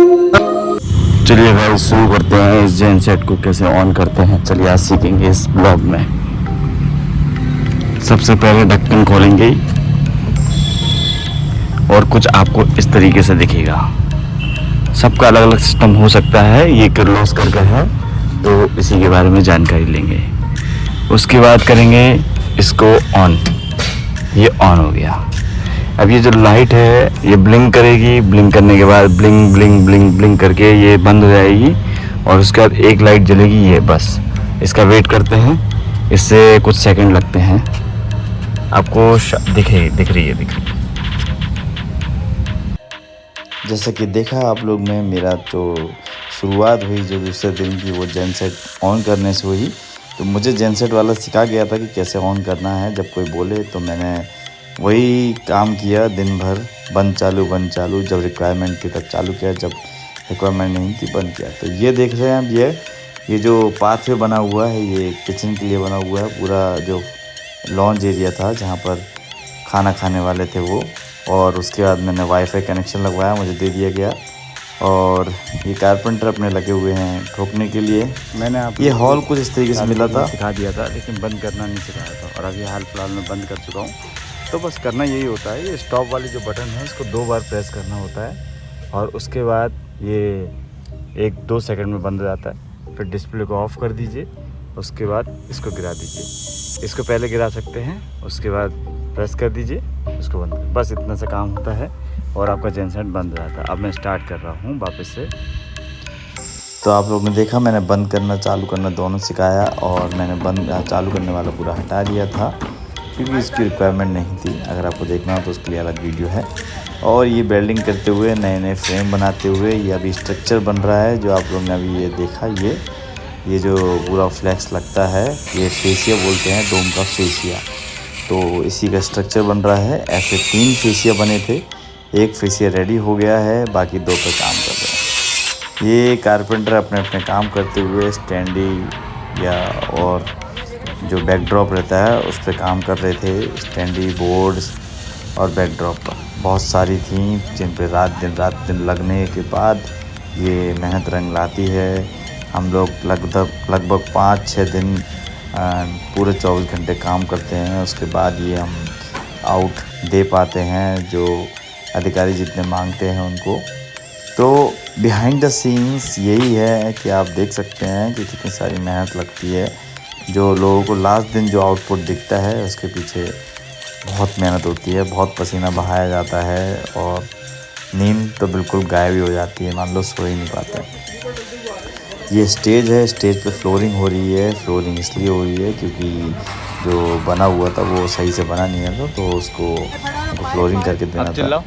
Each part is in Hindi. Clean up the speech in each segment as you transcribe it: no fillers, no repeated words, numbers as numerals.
चलिए भाई शुरू करते हैं इस जेन सेट को कैसे ऑन करते हैं। चलिए आज सीखेंगे इस ब्लॉग में। सबसे पहले ढक्कन खोलेंगे और कुछ आपको इस तरीके से दिखेगा। सबका अलग अलग सिस्टम हो सकता है। ये किर्लोस्कर का है तो इसी के बारे में जानकारी लेंगे। उसके बाद करेंगे इसको ऑन। ये ऑन हो गया। अब ये जो लाइट है ये ब्लिंक करेगी। ब्लिंक करने के बाद ब्लिंक ब्लिंक ब्लिंक ब्लिंक करके ये बंद हो जाएगी और उसके बाद एक लाइट जलेगी। ये बस इसका वेट करते हैं। इससे कुछ सेकंड लगते हैं। आपको दिख रही है। जैसा कि देखा आप लोग ने, मेरा तो शुरुआत हुई जो दूसरे दिन की वो जेनसेट ऑन करने से हुई। तो मुझे जेनसेट वाला सिखा गया था कि कैसे ऑन करना है। जब कोई बोले तो मैंने वही काम किया दिन भर, बंद चालू। जब रिक्वायरमेंट थी तब चालू किया, जब रिक्वायरमेंट नहीं थी बंद किया। तो ये देख रहे हैं आप, ये जो पाथवे बना हुआ है ये किचन के लिए बना हुआ है। पूरा जो लॉन्च एरिया था जहाँ पर खाना खाने वाले थे वो, और उसके बाद मैंने वाईफाई कनेक्शन लगवाया, मुझे दे दिया गया। और ये कारपेंटर अपने लगे हुए हैं ठोकने के लिए। मैंने आप ये हॉल कुछ इस तरीके से मिला था, सिखा दिया था, लेकिन बंद करना नहीं सिखाया था। और अभी हाल फिलहाल में बंद कर चुका हूँ। तो बस करना यही होता है, ये स्टॉप वाली जो बटन है इसको 2 बार प्रेस करना होता है और उसके बाद ये 1-2 सेकंड में बंद हो जाता है। फिर डिस्प्ले को ऑफ़ कर दीजिए, उसके बाद इसको गिरा दीजिए। इसको पहले गिरा सकते हैं, उसके बाद प्रेस कर दीजिए, उसको बंद। बस इतना सा काम होता है और आपका जेनसेट बंद हो जाता है। अब मैं स्टार्ट कर रहा हूँ वापस से। तो आप लोगों ने देखा मैंने बंद करना चालू करना दोनों सिखाया, और मैंने बंद चालू करने वाला पूरा हटा दिया था क्योंकि इसकी रिक्वायरमेंट नहीं थी। अगर आपको देखना हो तो उसके लिए अलग वीडियो है। और ये वेल्डिंग करते हुए, नए नए फ्रेम बनाते हुए ये अभी स्ट्रक्चर बन रहा है। जो आप लोग ने अभी ये देखा, ये जो पूरा फ्लैक्स लगता है ये फेसिया बोलते हैं, डोम का फेसिया। तो इसी का स्ट्रक्चर बन रहा है। ऐसे 3 फेसिया बने थे, एक फेसिया रेडी हो गया है, बाकी 2 पे काम कर रहे हैं। ये कारपेंटर अपने अपने काम करते हुए स्टैंडी या और जो बैकड्रॉप रहता है उस पर काम कर रहे थे। स्टैंडी बोर्ड्स और बैकड्रॉप पर बहुत सारी थी जिन पे रात दिन लगने के बाद ये मेहनत रंग लाती है। हम लोग लगभग 5-6 दिन पूरे 24 घंटे काम करते हैं। उसके बाद ये हम आउट दे पाते हैं जो अधिकारी जितने मांगते हैं उनको। तो बिहाइंड द सीन्स यही है कि आप देख सकते हैं कि कितनी सारी मेहनत लगती है। जो लोगों को लास्ट दिन जो आउटपुट दिखता है उसके पीछे बहुत मेहनत होती है, बहुत पसीना बहाया जाता है और नींद तो बिल्कुल गायब ही हो जाती है, मान लो सो ही नहीं पाते। ये स्टेज है, स्टेज पे फ्लोरिंग हो रही है। फ्लोरिंग इसलिए हो रही है क्योंकि जो बना हुआ था वो सही से बना नहीं था, तो उसको फ्लोरिंग करके देना था।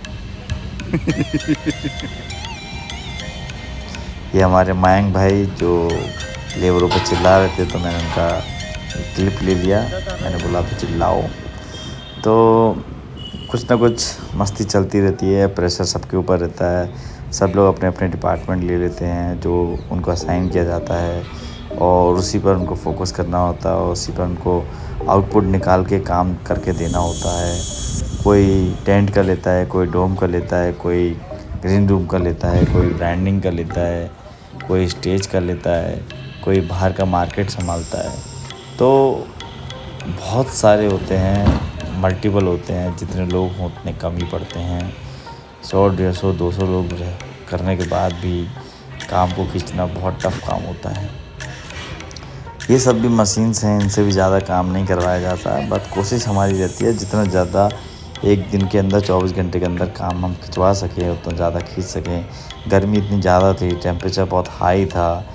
ये हमारे मयंक भाई जो लेबरों पर चिल्ला रहे थे, तो मैंने उनका क्लिप ले लिया। मैंने बोला तो चिल्लाओ। तो कुछ ना कुछ मस्ती चलती रहती है, प्रेशर सबके ऊपर रहता है। सब लोग अपने अपने डिपार्टमेंट ले लेते हैं जो उनको असाइन किया जाता है और उसी पर उनको फोकस करना होता है और उसी पर उनको आउटपुट निकाल के काम करके देना होता है। कोई टेंट का लेता है, कोई डोम का लेता है, कोई ग्रीन रूम का लेता है, कोई ब्रांडिंग का लेता है, कोई स्टेज का लेता है, कोई बाहर का मार्केट संभालता है। तो बहुत सारे होते हैं, मल्टीपल होते हैं। जितने लोग हों उतने कम ही पड़ते हैं। 100, 150, 200 लोग करने के बाद भी काम को खींचना बहुत टफ काम होता है। ये सब भी मशीन्स हैं, इनसे भी ज़्यादा काम नहीं करवाया जाता है। बट कोशिश हमारी रहती है जितना ज़्यादा एक दिन के अंदर 24 घंटे के अंदर काम हम खिंचवा सकें उतना ज़्यादा खींच सकें। गर्मी इतनी ज़्यादा थी, टेम्परेचर बहुत हाई था,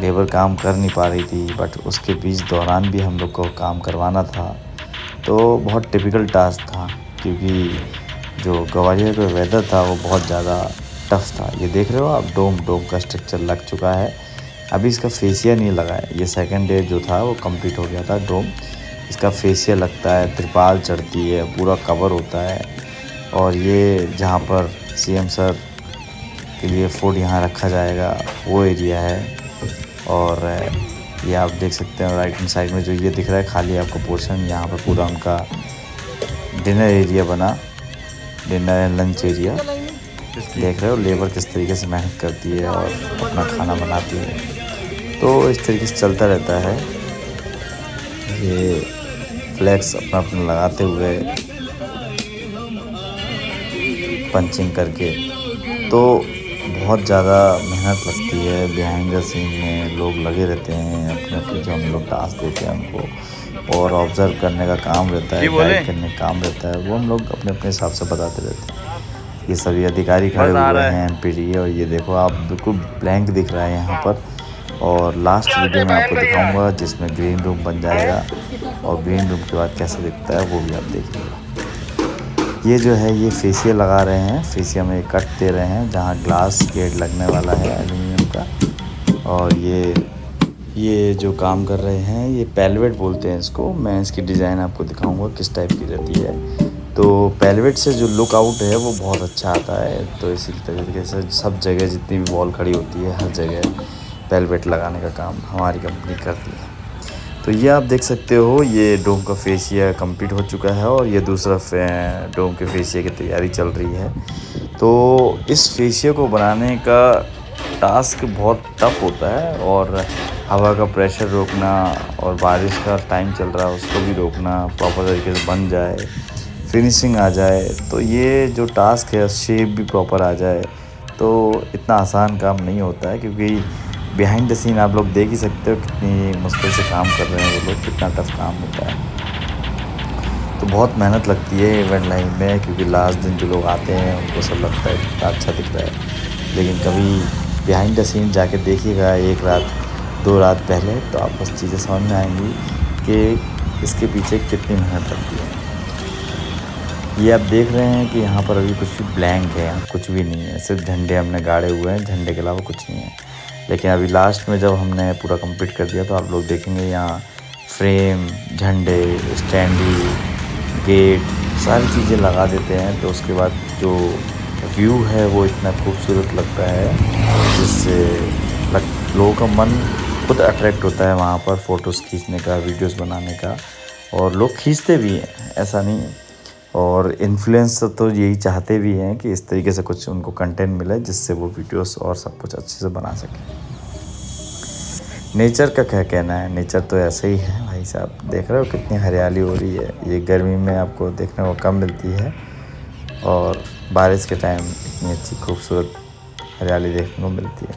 लेबर काम कर नहीं पा रही थी, बट उसके बीच दौरान भी हम लोग को काम करवाना था। तो बहुत टिपिकल टास्क था क्योंकि जो ग्वालियर का वेदर था वो बहुत ज़्यादा टफ था। ये देख रहे हो आप, डोम का स्ट्रक्चर लग चुका है। अभी इसका फेसिया नहीं लगा है। ये सेकंड डे जो था वो कंप्लीट हो गया था डोम। इसका फेसिया लगता है, त्रिपाल चढ़ती है, पूरा कवर होता है। और ये जहाँ पर सीएम सर के लिए फूड यहाँ रखा जाएगा वो एरिया है। और ये आप देख सकते हैं राइट हैंड साइड में जो ये दिख रहा है खाली आपको पोर्शन, यहाँ पर पूरा उनका डिनर एरिया बना, डिनर एंड लंच एरिया। देख रहे हो लेबर किस तरीके से मेहनत करती है और अपना खाना बनाती है। तो इस तरीके से चलता रहता है। ये फ्लैक्स अपना अपना लगाते हुए पंचिंग करके, तो बहुत ज़्यादा मेहनत लगती है। बिहाइंड द सीन में लोग लगे रहते हैं, अपने अपने जो हम लोग टास्क देते हैं उनको, और ऑब्ज़र्व करने का काम रहता है, गाइड करने का काम रहता है, वो हम लोग अपने अपने हिसाब से बताते रहते हैं। ये सभी अधिकारी खड़े हुए हैं एमपीडी, और ये देखो आप बिल्कुल ब्लैंक दिख रहा है यहाँ पर। और लास्ट वीडियो में आपको दिखाऊंगा जिसमें ग्रीन रूम बन जाएगा, और ग्रीन रूम के बाद कैसे दिखता है वो भी आप देखिएगा। ये जो है ये फेसियल लगा रहे हैं, फेसियल में कट दे रहे हैं जहाँ ग्लास गेट लगने वाला है एल्युमिनियम का। और ये जो काम कर रहे हैं ये पेलवेट बोलते हैं इसको। मैं इसकी डिज़ाइन आपको दिखाऊंगा किस टाइप की रहती है। तो पेलवेट से जो लुक आउट है वो बहुत अच्छा आता है। तो इसी तरीके से सब जगह जितनी भी वॉल खड़ी होती है हर जगह पेलवेट लगाने का काम हमारी कंपनी करती है। तो ये आप देख सकते हो, ये डोम का फेसिया कंप्लीट हो चुका है और ये दूसरा डोम के फेसिया की तैयारी चल रही है। तो इस फेसिया को बनाने का टास्क बहुत टफ होता है, और हवा का प्रेशर रोकना और बारिश का टाइम चल रहा है उसको भी रोकना, प्रॉपर तरीके से बन जाए, फिनिशिंग आ जाए। तो ये जो टास्क है शेप भी प्रॉपर आ जाए, तो इतना आसान काम नहीं होता है, क्योंकि बिहाइंड द सीन आप लोग देख ही सकते हो कितनी मुश्किल से काम कर रहे हैं वो लोग, कितना टफ काम होता है। तो बहुत मेहनत लगती है इवेंट लाइन में, क्योंकि लास्ट दिन जो लोग आते हैं उनको सब लगता है कितना अच्छा दिख रहा है, लेकिन कभी बिहाइंड द सीन जाके देखिएगा एक रात 2 रात पहले, तो आपको चीज़ें समझ में आएंगी कि इसके पीछे कितनी मेहनत लगती है। ये आप देख रहे हैं कि यहाँ पर अभी कुछ भी ब्लैंक है, यहाँ कुछ भी नहीं है, सिर्फ झंडे हमने गाड़े हुए हैं, झंडे के अलावा कुछ नहीं है। लेकिन अभी लास्ट में जब हमने पूरा कंप्लीट कर दिया तो आप लोग देखेंगे यहाँ फ्रेम, झंडे, स्टैंडी, गेट, सारी चीज़ें लगा देते हैं। तो उसके बाद जो व्यू है वो इतना खूबसूरत लगता है जिससे लोगों का मन खुद अट्रैक्ट होता है वहाँ पर फ़ोटोज़ खींचने का, वीडियोस बनाने का, और लोग खींचते भी हैं, ऐसा नहीं है। और इन्फ्लुएंसर तो यही चाहते भी हैं कि इस तरीके से कुछ उनको कंटेंट मिले जिससे वो वीडियोस और सब कुछ अच्छे से बना सकें। नेचर का क्या कहना है, नेचर तो ऐसे ही है भाई साहब। देख रहे हो कितनी हरियाली हो रही है, ये गर्मी में आपको देखने को कम मिलती है, और बारिश के टाइम इतनी अच्छी खूबसूरत हरियाली देखने को मिलती है।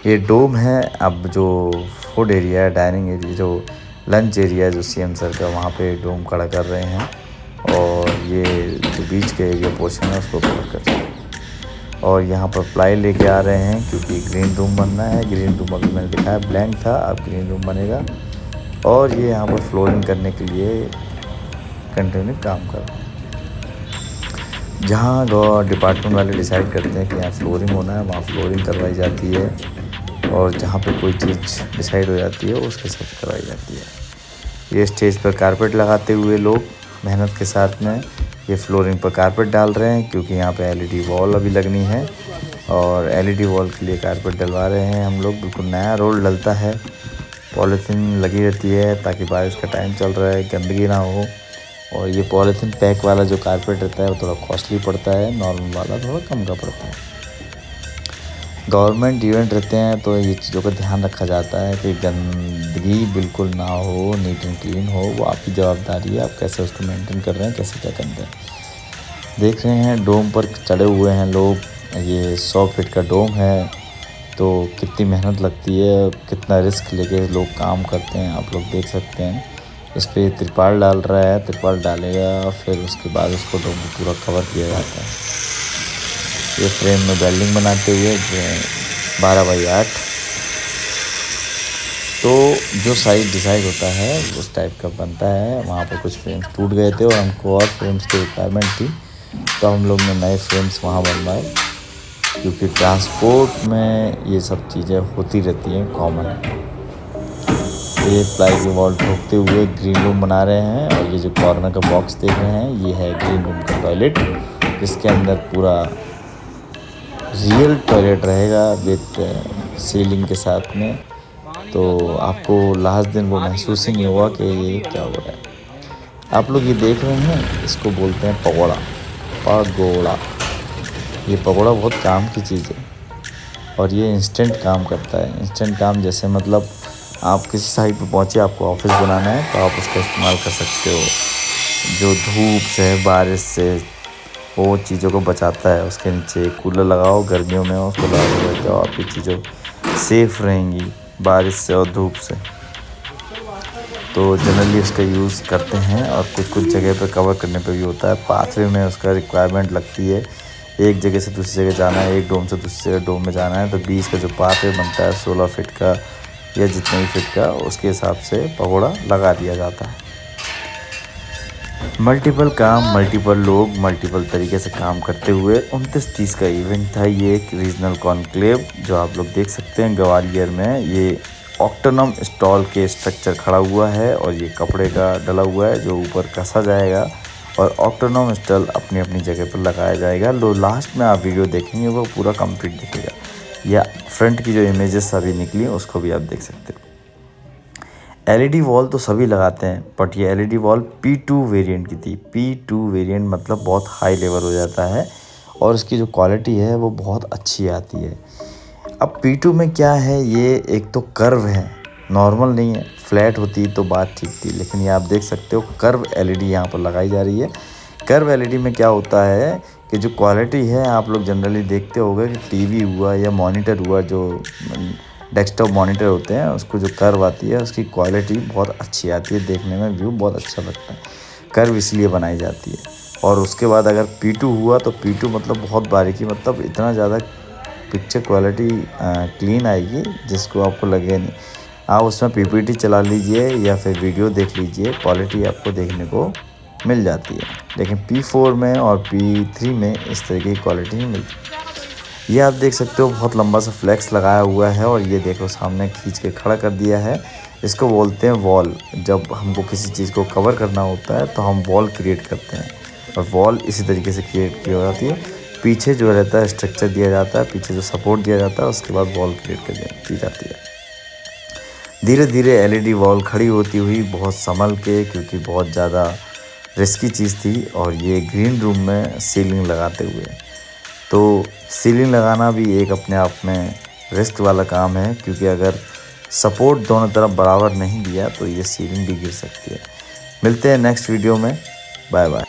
ये डोम है, अब जो फूड एरिया है, डाइनिंग एरिया, जो लंच एरिया जो सीएम सर का, वहाँ पे डोम खड़ा कर रहे हैं, और ये जो बीच के एरिया पोर्शन है उसको कवर कर रहे हैं। और यहाँ पर प्लाई लेके आ रहे हैं क्योंकि ग्रीन रूम बनना है। ग्रीन रूम अभी मैंने दिखाया ब्लैंक था, अब ग्रीन रूम बनेगा। और ये यहाँ पर फ्लोरिंग करने के लिए कंटिन्यू काम कर रहे हैं। जहाँ डिपार्टमेंट वाले डिसाइड करते हैं कि यहाँ फ्लोरिंग होना है वहाँ फ्लोरिंग करवाई जाती है, और जहाँ पे कोई चीज़ डिसाइड हो जाती है उसके साथ करवाई जाती है। ये स्टेज पर कारपेट लगाते हुए लोग मेहनत के साथ में ये फ्लोरिंग पर कारपेट डाल रहे हैं, क्योंकि यहाँ पे एलईडी वॉल अभी लगनी है, और एलईडी वॉल के लिए कारपेट डलवा रहे हैं हम लोग। बिल्कुल नया रोल डलता है, पॉलीथीन लगी रहती है ताकि बारिश का टाइम चल रहा है गंदगी ना हो। और ये पॉलीथीन पैक वाला जो कारपेट रहता है वो थोड़ा कॉस्टली पड़ता है, नॉर्मल वाला थोड़ा कम का पड़ता है। गवर्नमेंट इवेंट रहते हैं तो ये चीज़ों का ध्यान रखा जाता है कि गंदगी बिल्कुल ना हो, नीट एंड क्लीन हो। वो आपकी जवाबदारी है, आप कैसे उसको मेंटेन कर रहे हैं, कैसे क्या कर रहे हैं। देख रहे हैं डोम पर चढ़े हुए हैं लोग, ये 100 फीट का डोम है, तो कितनी मेहनत लगती है, कितना रिस्क लेके लोग काम करते हैं आप लोग देख सकते हैं। इस पर तिरपाल डाल रहा है, तिरपाल डालेगा फिर उसके बाद उसको डोम को पूरा कवर किया जाता है। ये फ्रेम में वेल्डिंग बनाते हुए 12x8, तो जो साइज डिसाइड होता है उस टाइप का बनता है। वहाँ पर कुछ फ्रेम्स टूट गए थे और हमको और फ्रेम्स की रिक्वायरमेंट थी, तो हम लोग ने नए फ्रेम्स वहाँ बनवाए, क्योंकि ट्रांसपोर्ट में ये सब चीज़ें होती रहती हैं, कॉमन है। ये प्लाई की वॉल ठोकते हुए ग्रीन रूम बना रहे हैं, और ये जो कॉर्नर का बॉक्स देख रहे हैं ये है ग्रीन रूम का टॉयलेट, जिसके अंदर पूरा रियल टॉयलेट रहेगा विद सीलिंग के साथ में। तो आपको लास्ट दिन वो महसूस ही नहीं हुआ कि ये क्या हो रहा है। आप लोग ये देख रहे हैं, इसको बोलते हैं पगोड़ा, पगोड़ा। ये पकौड़ा बहुत काम की चीज़ है और ये इंस्टेंट काम करता है। इंस्टेंट काम जैसे मतलब आप किसी साइट पे पहुँचे, आपको ऑफिस बनाना है तो आप उसका इस्तेमाल कर सकते हो। जो धूप से, बारिश से वो चीज़ों को बचाता है। उसके नीचे कूलर लगाओ, गर्मियों में उसको लगा देते हो, आपकी चीज़ों सेफ़ रहेंगी बारिश से और धूप से। तो जनरली उसका यूज़ करते हैं और कुछ कुछ जगह पे कवर करने पे भी होता है। पाथवे में उसका रिक्वायरमेंट लगती है, एक जगह से दूसरी जगह जाना है, एक डोम से दूसरी जगह डोम में जाना है, तो बीच का जो पाथवे बनता है 16 फीट का या जितने भी फीट का, उसके हिसाब से पकौड़ा लगा दिया जाता है। मल्टीपल काम, मल्टीपल लोग, मल्टीपल तरीके से काम करते हुए 29-30 का इवेंट था। ये एक रीजनल कॉन्क्लेव जो आप लोग देख सकते हैं ग्वालियर में। ये ऑक्टोनम स्टॉल के स्ट्रक्चर खड़ा हुआ है और ये कपड़े का डला हुआ है जो ऊपर कसा जाएगा और ऑक्टोनम स्टॉल अपनी अपनी जगह पर लगाया जाएगा। लो लास्ट में आप वीडियो देखेंगे वो पूरा कंप्लीट दिखेगा, या फ्रंट की जो इमेजेस अभी निकली उसको भी आप देख सकते हो। LED वॉल तो सभी लगाते हैं, बट ये LED वॉल P2 वेरिएंट की थी। P2 वेरिएंट मतलब बहुत हाई लेवल हो जाता है और इसकी जो क्वालिटी है वो बहुत अच्छी आती है। अब P2 में क्या है, ये एक तो कर्व है, नॉर्मल नहीं है। फ्लैट होती तो बात ठीक थी, लेकिन ये आप देख सकते हो कर्व LED यहाँ पर लगाई जा रही है। कर्व LED में क्या होता है कि जो क्वालिटी है, आप लोग जनरली देखते होंगे कि टीवी हुआ या मॉनिटर हुआ, जो डेस्कटॉप मॉनिटर होते हैं, उसको जो कर्व आती है उसकी क्वालिटी बहुत अच्छी आती है, देखने में व्यू बहुत अच्छा लगता है। कर्व इसलिए बनाई जाती है। और उसके बाद अगर P2 हुआ तो P2 मतलब बहुत बारीकी, मतलब इतना ज़्यादा पिक्चर क्वालिटी क्लीन आएगी जिसको आपको लगे नहीं। आप उसमें PPT चला लीजिए या फिर वीडियो देख लीजिए, क्वालिटी आपको देखने को मिल जाती है। लेकिन P4 में और P3 में इस तरीके की क्वालिटी नहीं मिलती। ये आप देख सकते हो बहुत लंबा सा फ्लेक्स लगाया हुआ है और ये देखो सामने खींच के खड़ा कर दिया है। इसको बोलते हैं वॉल। जब हमको किसी चीज़ को कवर करना होता है तो हम वॉल क्रिएट करते हैं और वॉल इसी तरीके से क्रिएट की जाती है। पीछे जो रहता है स्ट्रक्चर दिया जाता है, पीछे जो सपोर्ट दिया जाता है, उसके बाद वॉल क्रिएट की जाती है। धीरे धीरे LED वॉल खड़ी होती हुई बहुत संभल के, क्योंकि बहुत ज़्यादा रिस्की चीज़ थी और ये ग्रीन रूम में सीलिंग लगाते हुए। तो सीलिंग लगाना भी एक अपने आप में रिस्क वाला काम है, क्योंकि अगर सपोर्ट दोनों तरफ बराबर नहीं दिया तो ये सीलिंग भी गिर सकती है। मिलते हैं नेक्स्ट वीडियो में, बाय बाय।